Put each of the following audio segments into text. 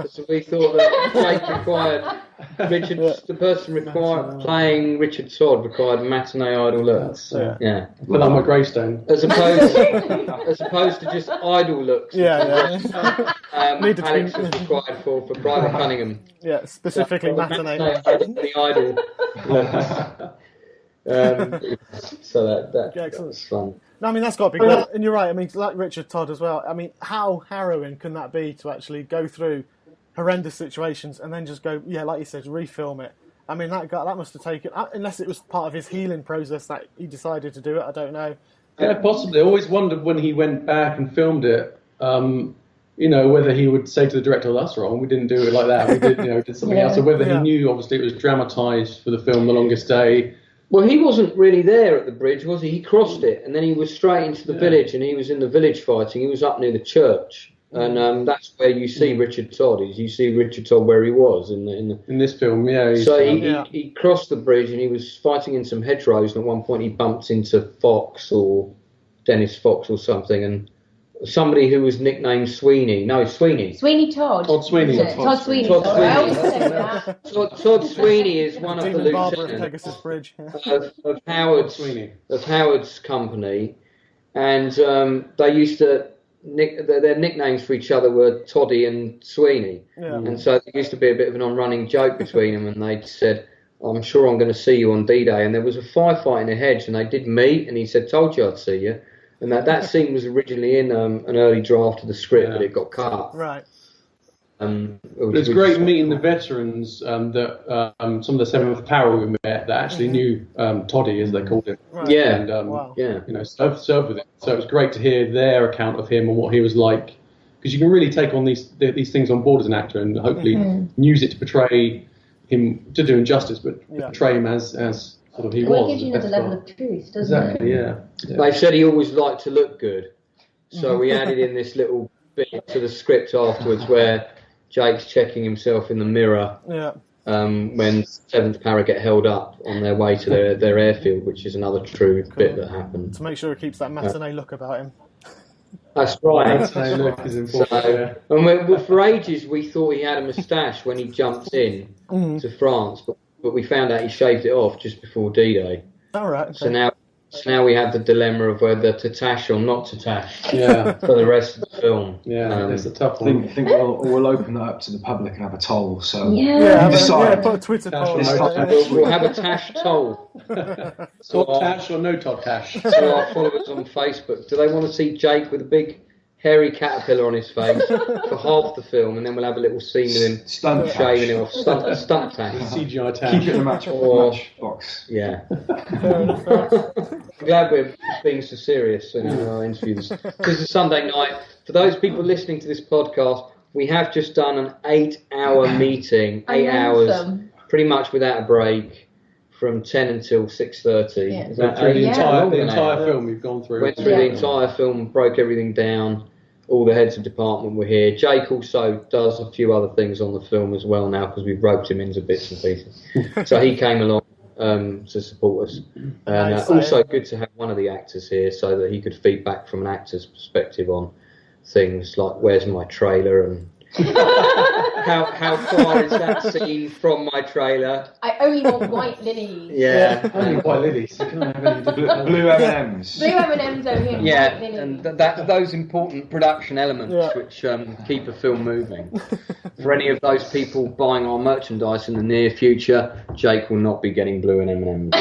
So we thought that Jake required the person playing Richard Todd required matinee idle looks. Yeah. Put on my gravestone. As opposed to just idle looks. Alex was required for Private Cunningham. Yeah, specifically matinee. The idle. So that was fun. No, I mean, that's got to be great. And you're right, I mean, like Richard Todd as well. I mean, how harrowing can that be to actually go through horrendous situations and then just go, like you said, refilm it? I mean, that must have taken, unless it was part of his healing process that he decided to do it, I don't know. Yeah, possibly. I always wondered when he went back and filmed it, whether he would say to the director, "Oh, that's wrong, we didn't do it like that, we did something else," or whether he knew, obviously, it was dramatised for the film The Longest Day. Well, he wasn't really there at the bridge, was he? He crossed it, and then he was straight into the village, and he was in the village fighting. He was up near the church, and that's where you see Richard Todd. You see Richard Todd where he was in this film. Yeah. So he crossed the bridge, and he was fighting in some hedgerows. And at one point, he bumped into Fox or Dennis Fox or something, and somebody who was nicknamed Sweeney. No, Sweeney. Sweeney Todd. Todd Sweeney. Todd Sweeney. Todd Sorry, I always say that. Todd Sweeney is one of the lieutenants at lieutenants Pegasus Bridge. of Howard's company, and they used to their nicknames for each other were Toddy and Sweeney, and so there used to be a bit of an on-running joke between them, and they said, "I'm sure I'm going to see you on D-Day," and there was a firefight in a hedge, and they did meet, and he said, "Told you I'd see you." And that scene was originally in an early draft of the script, but it got cut. Right. It's great meeting the veterans that some of the 7th Power we met that actually knew Toddy, as they called him. Right. Yeah. And served with him. So it was great to hear their account of him and what he was like, because you can really take on these things on board as an actor and hopefully use it to portray him, to do him justice, but portray him as sort of he was. It gives you another level of truth, doesn't it? Exactly, yeah. They said he always liked to look good, so we added in this little bit to the script afterwards where Jake's checking himself in the mirror when 7th Para get held up on their way to their airfield, which is another true bit that happened. To make sure he keeps that matinee look about him. That's right. Matinee look is important. And for ages we thought he had a moustache when he jumped in to France, but we found out he shaved it off just before D-Day. All right. Okay. So now we have the dilemma of whether to tash or not to tash for the rest of the film. Yeah, it's a tough one. I think we'll open that up to the public and have a toll. So put a Twitter poll. We'll have a tash toll. Todd Tash or no Todd Tash? So our followers on Facebook, do they want to see Jake with a big hairy caterpillar on his face for half the film, and then we'll have a little scene with him shaving it off, stunt tash, CGI tash. Keep it in a matchbox. Yeah. I'm glad we're being so serious in our interviews. This is Sunday night. For those people listening to this podcast, we have just done an 8-hour meeting, 8 hours, pretty much without a break, from 10 until 6:30. Yeah. Is that the entire film we've gone through. Went through the entire film, broke everything down. All the heads of department were here. Jake also does a few other things on the film as well now because we've roped him into bits and pieces. So he came along to support us. And also good to have one of the actors here so that he could feed back from an actor's perspective on things like where's my trailer and how far is that scene from my trailer? I only want white lilies. Yeah. Only white lilies. You can't have any blue M&Ms. Blue M&Ms over here. Yeah, and those important production elements which keep a film moving. For any of those people buying our merchandise in the near future, Jake will not be getting blue and M&Ms.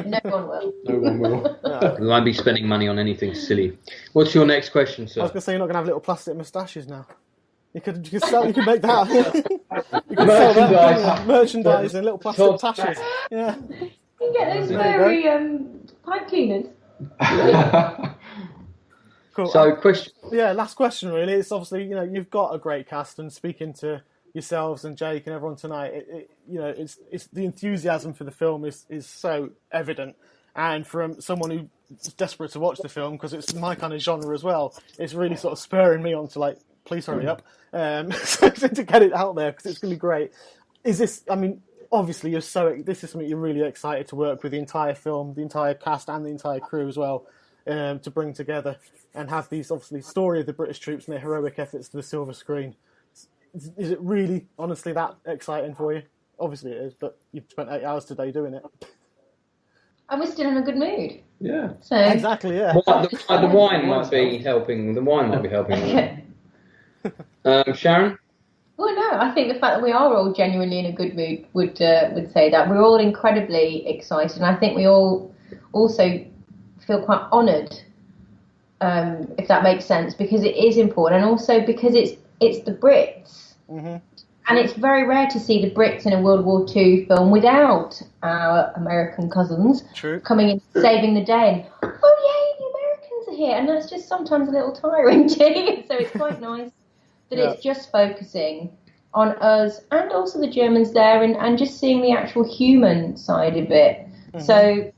No one will. No one will. We won't be spending money on anything silly. What's your next question, sir? I was going to say you're not going to have little plastic moustaches now. You could make that. You could sell that merchandise and little plastic taches. Yeah. You can get those furry pipe cleaners. Cool. So, question. Yeah, last question. Really, it's obviously you've got a great cast, and speaking to yourselves and Jake and everyone tonight, it's the enthusiasm for the film is so evident, and from someone who's desperate to watch the film because it's my kind of genre as well, it's really sort of spurring me on to please hurry up, to get it out there because it's going to be great. Is this? I mean, obviously this is something you're really excited to work with the entire film, the entire cast, and the entire crew as well, to bring together and have these obviously story of the British troops and their heroic efforts to the silver screen. is it really, honestly, that exciting for you? Obviously it is, but you've spent 8 hours today doing it. And we're still in a good mood. Yeah. So Exactly, yeah. Well, the wine might be helping. The wine might be helping. Sharon? Well, no, I think the fact that we are all genuinely in a good mood would say that. We're all incredibly excited, and I think we all also feel quite honoured, if that makes sense, because it is important, and also because it's the Brits. Mm-hmm. And it's very rare to see the Brits in a World War II film without our American cousins coming in saving the day. And, oh, yay, the Americans are here. And that's just sometimes a little tiring too. So it's quite nice that it's just focusing on us and also the Germans there and just seeing the actual human side of it. Mm-hmm. So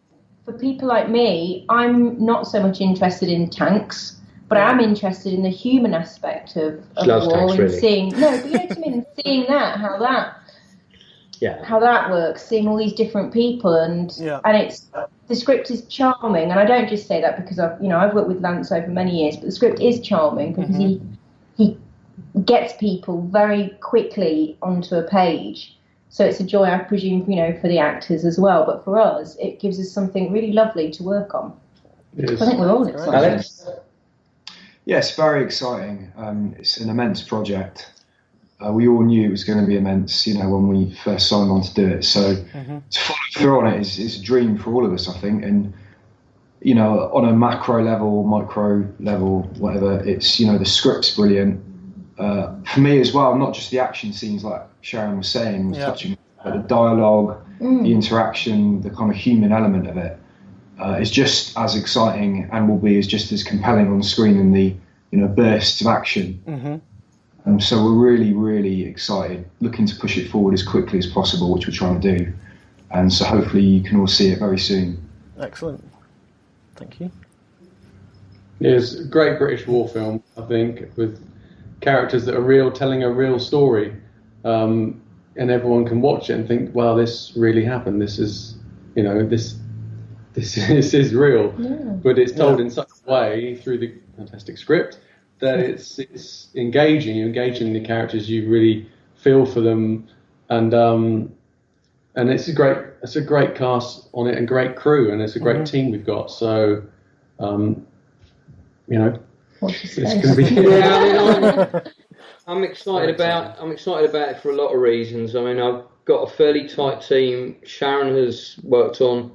for people like me, I'm not so much interested in tanks. But I am interested in the human aspect of war and seeing but you know what I mean, and seeing how that works, seeing all these different people and it's the script is charming, and I don't just say that because I've worked with Lance over many years, but the script is charming because he gets people very quickly onto a page. So it's a joy, I presume, for the actors as well, but for us it gives us something really lovely to work on. I think we're all excited. Alex? Yes, very exciting. It's an immense project. We all knew it was going to be immense, when we first signed on to do it. So to follow through on it is a dream for all of us, I think. And, on a macro level, micro level, whatever, it's, the script's brilliant. For me as well, not just the action scenes like Sharon was saying, touching, but the dialogue, the interaction, the kind of human element of it. Is just as exciting and will be just as compelling on screen in the bursts of action. Mm-hmm. So we're really, really excited, looking to push it forward as quickly as possible, which we're trying to do. And so hopefully you can all see it very soon. Excellent. Thank you. Yeah, it's a great British war film, I think, with characters that are real, telling a real story. And everyone can watch it and think, wow, this really happened. This is, This is real, but it's told in such a way through the fantastic script that it's engaging. You engage in the characters, you really feel for them, and it's a great cast on it and great crew, and it's a great team we've got. So, it's going to be. I'm excited about it for a lot of reasons. I mean, I've got a fairly tight team. Sharon has worked on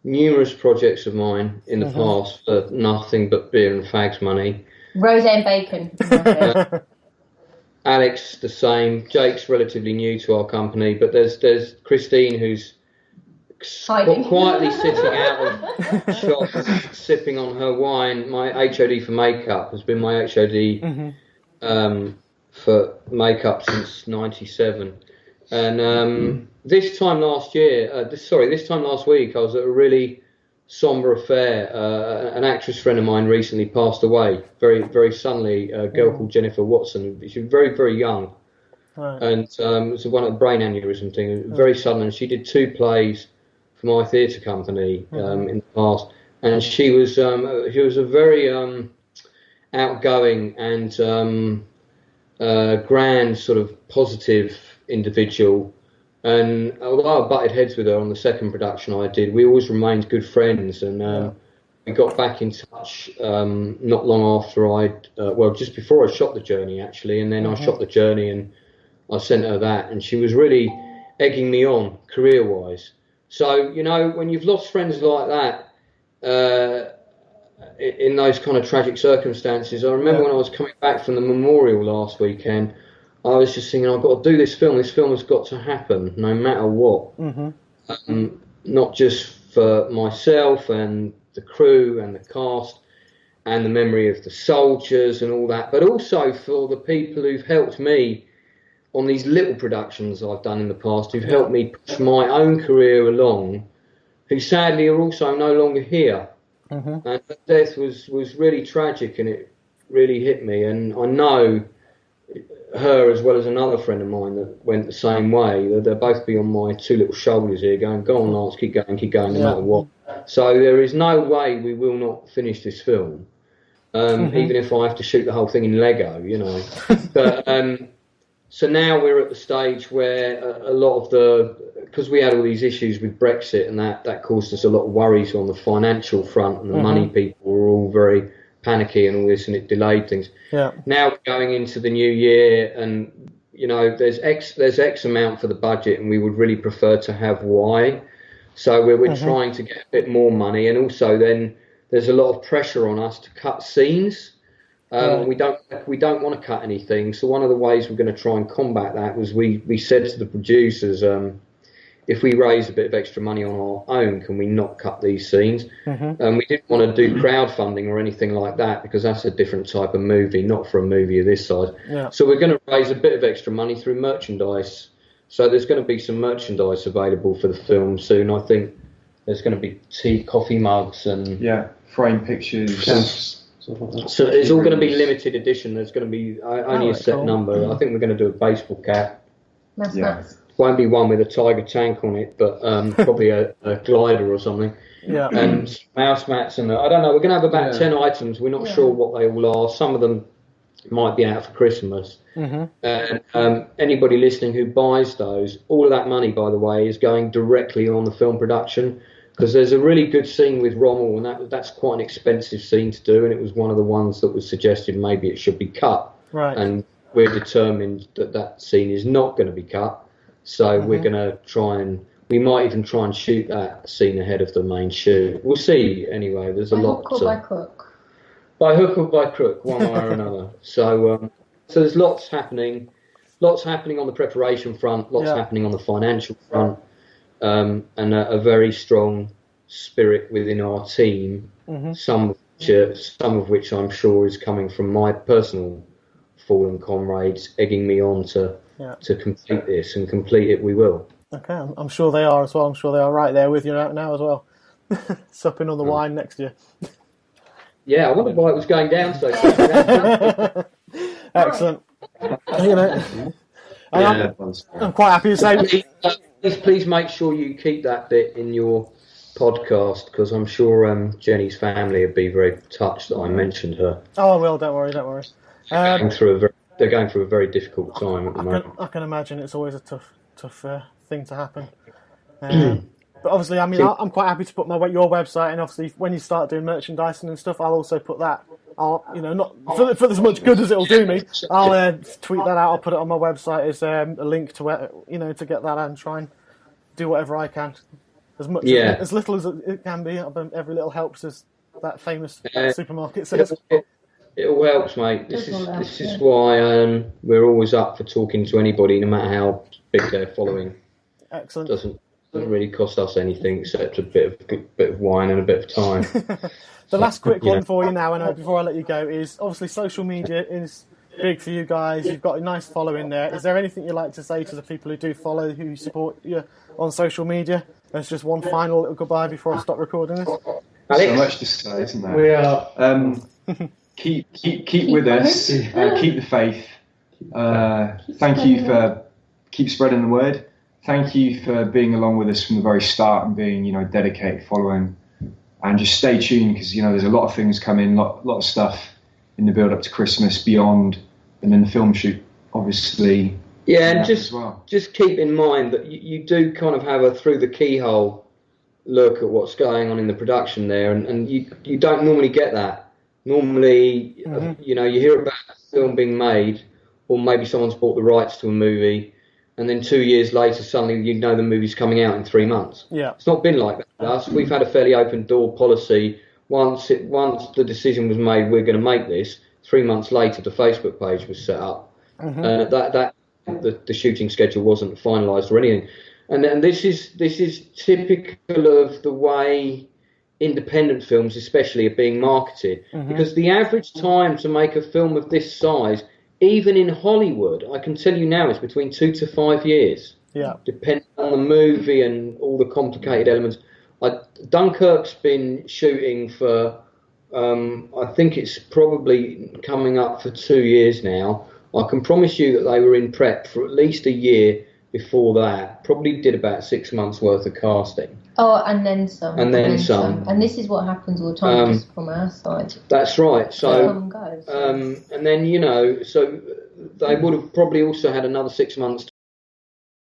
numerous projects of mine in the past for nothing but beer and fags money. Rose and bacon. Alex, the same. Jake's relatively new to our company, but there's Christine, who's quietly sitting out of shops, sipping on her wine. My HOD for makeup has been my HOD for makeup since '97. And this time last week, I was at a really sombre affair. An actress friend of mine recently passed away, very, very suddenly. A girl called Jennifer Watson. She was very, very young, and it was one of the brain aneurysm thing. Very sudden, and she did 2 plays for my theatre company in the past. And she was a very outgoing and grand, sort of positive individual, and although I butted heads with her on the second production I did, we always remained good friends, and we got back in touch not long after just before I shot The Journey actually, and then I shot The Journey and I sent her that, and she was really egging me on career-wise. So, when you've lost friends like that in those kind of tragic circumstances, I remember when I was coming back from the memorial last weekend, I was just thinking, I've got to do this film. This film has got to happen, no matter what. Not just for myself and the crew and the cast and the memory of the soldiers and all that, but also for the people who've helped me on these little productions I've done in the past, who've helped me push my own career along, who sadly are also no longer here. And her death was really tragic, and it really hit me. And I know her, as well as another friend of mine that went the same way, they'll both be on my 2 little shoulders here going, go on Lance, keep going no matter what. So there is no way we will not finish this film, even if I have to shoot the whole thing in Lego, But So now we're at the stage where a lot of because we had all these issues with Brexit, and that caused us a lot of worries on the financial front, and the money people were all very panicky and all this, and it delayed things. Yeah. Now we're going into the new year, and there's X amount for the budget, and we would really prefer to have Y. So we're trying to get a bit more money, and also then there's a lot of pressure on us to cut scenes. We don't want to cut anything. So one of the ways we're going to try and combat that was we said to the producers, if we raise a bit of extra money on our own, can we not cut these scenes? We didn't want to do crowdfunding or anything like that, because that's a different type of movie, not for a movie of this size. Yeah. So we're going to raise a bit of extra money through merchandise. So there's going to be some merchandise available for the film soon. I think there's going to be tea, coffee mugs, and frame pictures. So it's all going to be limited edition. There's going to be only a set number. I think we're going to do a baseball cap. That's nice. Won't be one with a tiger tank on it, but probably a glider or something. Yeah. And mouse mats, and I don't know. We're going to have about 10 items. We're not sure what they all are. Some of them might be out for Christmas. And anybody listening who buys those, all of that money, by the way, is going directly on the film production. Because there's a really good scene with Rommel, and that's quite an expensive scene to do, and it was one of the ones that was suggested maybe it should be cut. Right. And we're determined that scene is not going to be cut, so we're going to we might even try and shoot that scene ahead of the main shoot. We'll see. Anyway, there's a lot. Hook or by crook? By hook or by crook, one way or another. So there's lots happening on the preparation front, lots happening on the financial front. And a very strong spirit within our team, some of which I'm sure is coming from my personal fallen comrades egging me on to complete this, and complete it we will. Okay, I'm sure they are as well. I'm sure they are right there with you now as well, supping on the wine next year. Yeah, I wondered why it was going down so quickly. Excellent. I'm quite happy to say. Please make sure you keep that bit in your podcast, because I'm sure Jenny's family would be very touched that I mentioned her. Oh, I will. Don't worry. They're going through a very difficult time at the moment. I can imagine it's always a tough thing to happen. But obviously, I mean, I'm quite happy to put your website, and obviously when you start doing merchandising and stuff, I'll also put that. Not for as much good as it'll do me. I'll tweet that out. I'll put it on my website as a link to to get that and try and do whatever I can, as little as it can be. Every little helps, as that famous supermarket says. It all helps, mate. This is why we're always up for talking to anybody, no matter how big their following. Excellent. Doesn't really cost us anything except a bit of wine and a bit of time. The last quick one for you now, and before I let you go, is obviously social media is big for you guys. You've got a nice following there. Is there anything you'd like to say to the people who do follow, who support you on social media? There's just one final little goodbye before I stop recording this. So much to say, isn't there? We are. Keep with us. Keep the faith. Thank you for keep spreading the word. Thank you for being along with us from the very start and being, dedicated following. And just stay tuned, because there's a lot of things coming, lot of stuff in the build up to Christmas, beyond, and then the film shoot, obviously. Yeah, and just keep in mind that you do kind of have a through the keyhole look at what's going on in the production there, and you don't normally get that. Normally, you hear about a film being made, or maybe someone's bought the rights to a movie, and then 2 years later, suddenly the movie's coming out in 3 months. Yeah, it's not been like that with us. We've had a fairly open door policy. Once the decision was made, we're going to make this. 3 months later, the Facebook page was set up. The shooting schedule wasn't finalised or anything. And this is typical of the way independent films, especially, are being marketed. Because the average time to make a film of this size, even in Hollywood, I can tell you now, is between 2 to 5 years. Yeah. Depending on the movie and all the complicated elements. Dunkirk's been shooting for, I think it's probably coming up for 2 years now. I can promise you that they were in prep for at least a year before that. Probably did about 6 months worth of casting. Oh, and then some. And then some. And this is what happens all the time, just from our side. That's right. So, and then, so they would have probably also had another 6 months